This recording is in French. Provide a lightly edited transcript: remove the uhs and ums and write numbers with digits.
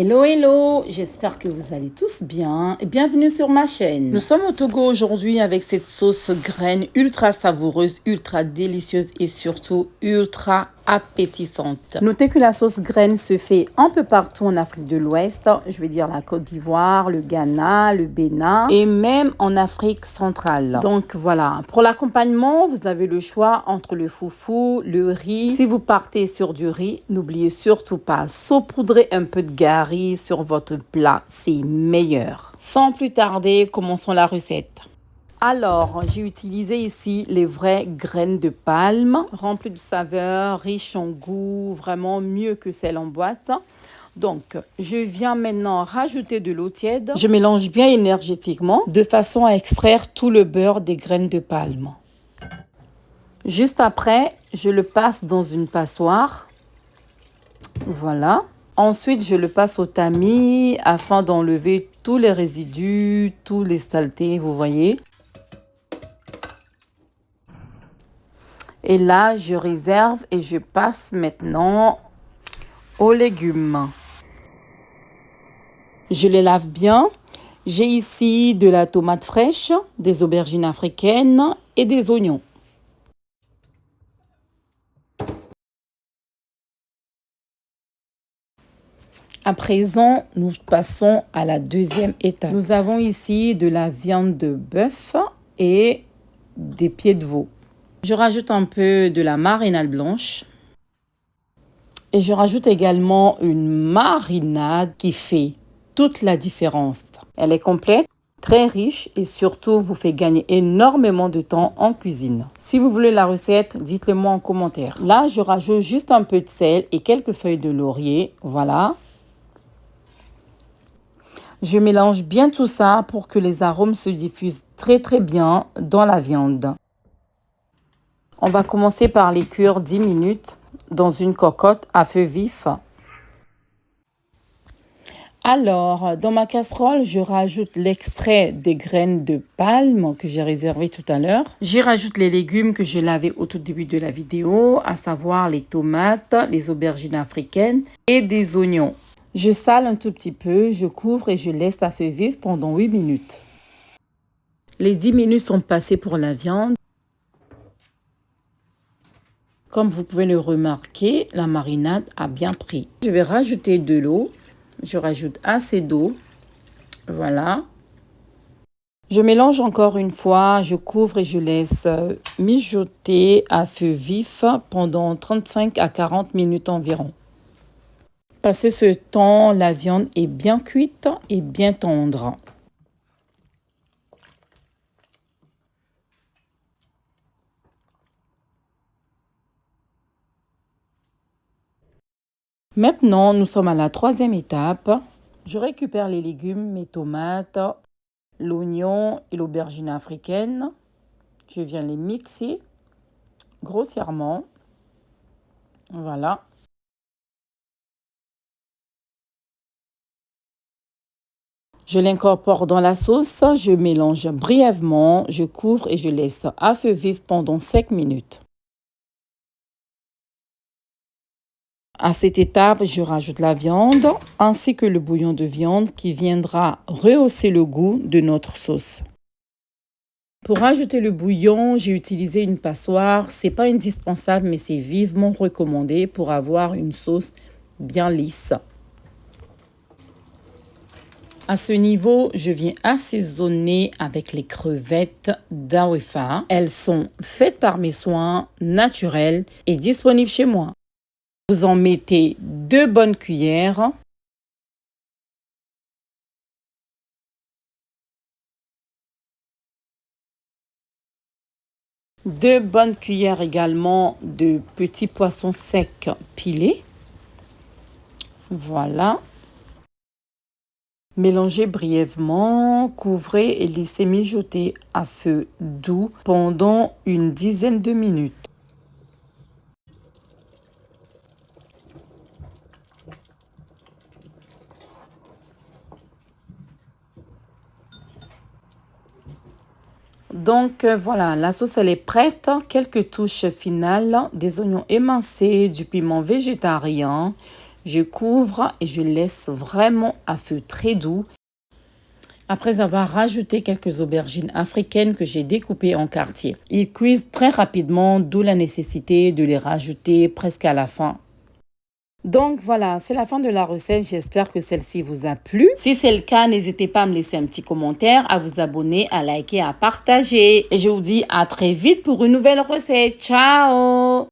Hello, hello, j'espère que vous allez tous bien et bienvenue sur ma chaîne. Nous sommes au Togo aujourd'hui avec cette sauce graine ultra savoureuse, ultra délicieuse et surtout ultra appétissante. Notez que la sauce graine se fait un peu partout en Afrique de l'Ouest, je veux dire la Côte d'Ivoire, le Ghana, le Bénin et même en Afrique centrale. Donc voilà, pour l'accompagnement, vous avez le choix entre le foufou, le riz. Si vous partez sur du riz, n'oubliez surtout pas saupoudrer un peu de gari sur votre plat, c'est meilleur. Sans plus tarder, commençons la recette. Alors, j'ai utilisé ici les vraies graines de palme, remplies de saveurs, riches en goût, vraiment mieux que celles en boîte. Donc, je viens maintenant rajouter de l'eau tiède. Je mélange bien énergétiquement de façon à extraire tout le beurre des graines de palme. Juste après, je le passe dans une passoire. Voilà. Ensuite, je le passe au tamis afin d'enlever tous les résidus, tous les saletés, vous voyez. Et là, je réserve et je passe maintenant aux légumes. Je les lave bien. J'ai ici de la tomate fraîche, des aubergines africaines et des oignons. À présent, nous passons à la deuxième étape. Nous avons ici de la viande de bœuf et des pieds de veau. Je rajoute un peu de la marinade blanche. Et je rajoute également une marinade qui fait toute la différence. Elle est complète, très riche et surtout vous fait gagner énormément de temps en cuisine. Si vous voulez la recette, dites-le moi en commentaire. Là, je rajoute juste un peu de sel et quelques feuilles de laurier. Voilà. Je mélange bien tout ça pour que les arômes se diffusent très bien dans la viande. On va commencer par les cuire 10 minutes dans une cocotte à feu vif. Alors, dans ma casserole, je rajoute l'extrait des graines de palme que j'ai réservé tout à l'heure. J'y rajoute les légumes que j'ai lavés au tout début de la vidéo, à savoir les tomates, les aubergines africaines et des oignons. Je sale un tout petit peu, je couvre et je laisse à feu vif pendant 8 minutes. Les 10 minutes sont passées pour la viande. Comme vous pouvez le remarquer, la marinade a bien pris. Je vais rajouter de l'eau. Je rajoute assez d'eau. Voilà. Je mélange encore une fois. Je couvre et je laisse mijoter à feu vif pendant 35 à 40 minutes environ. Passé ce temps, la viande est bien cuite et bien tendre. Maintenant, nous sommes à la troisième étape. Je récupère les légumes, mes tomates, l'oignon et l'aubergine africaine. Je viens les mixer grossièrement. Voilà. Je l'incorpore dans la sauce. Je mélange brièvement. Je couvre et je laisse à feu vif pendant 5 minutes. À cette étape, je rajoute la viande ainsi que le bouillon de viande qui viendra rehausser le goût de notre sauce. Pour ajouter le bouillon, j'ai utilisé une passoire. C'est pas indispensable, mais c'est vivement recommandé pour avoir une sauce bien lisse. À ce niveau, je viens assaisonner avec les crevettes d'Awefa. Elles sont faites par mes soins, naturelles et disponibles chez moi. Vous en mettez 2 bonnes cuillères. Deux bonnes cuillères également de petits poissons secs pilés. Voilà. Mélangez brièvement, couvrez et laissez mijoter à feu doux pendant une dizaine de minutes. Donc voilà, la sauce elle est prête. Quelques touches finales, des oignons émincés, du piment végétarien. Je couvre et je laisse vraiment à feu très doux. Après avoir rajouté quelques aubergines africaines que j'ai découpées en quartiers. Ils cuisent très rapidement, d'où la nécessité de les rajouter presque à la fin. Donc voilà, c'est la fin de la recette. J'espère que celle-ci vous a plu. Si c'est le cas, n'hésitez pas à me laisser un petit commentaire, à vous abonner, à liker, à partager. Et je vous dis à très vite pour une nouvelle recette. Ciao!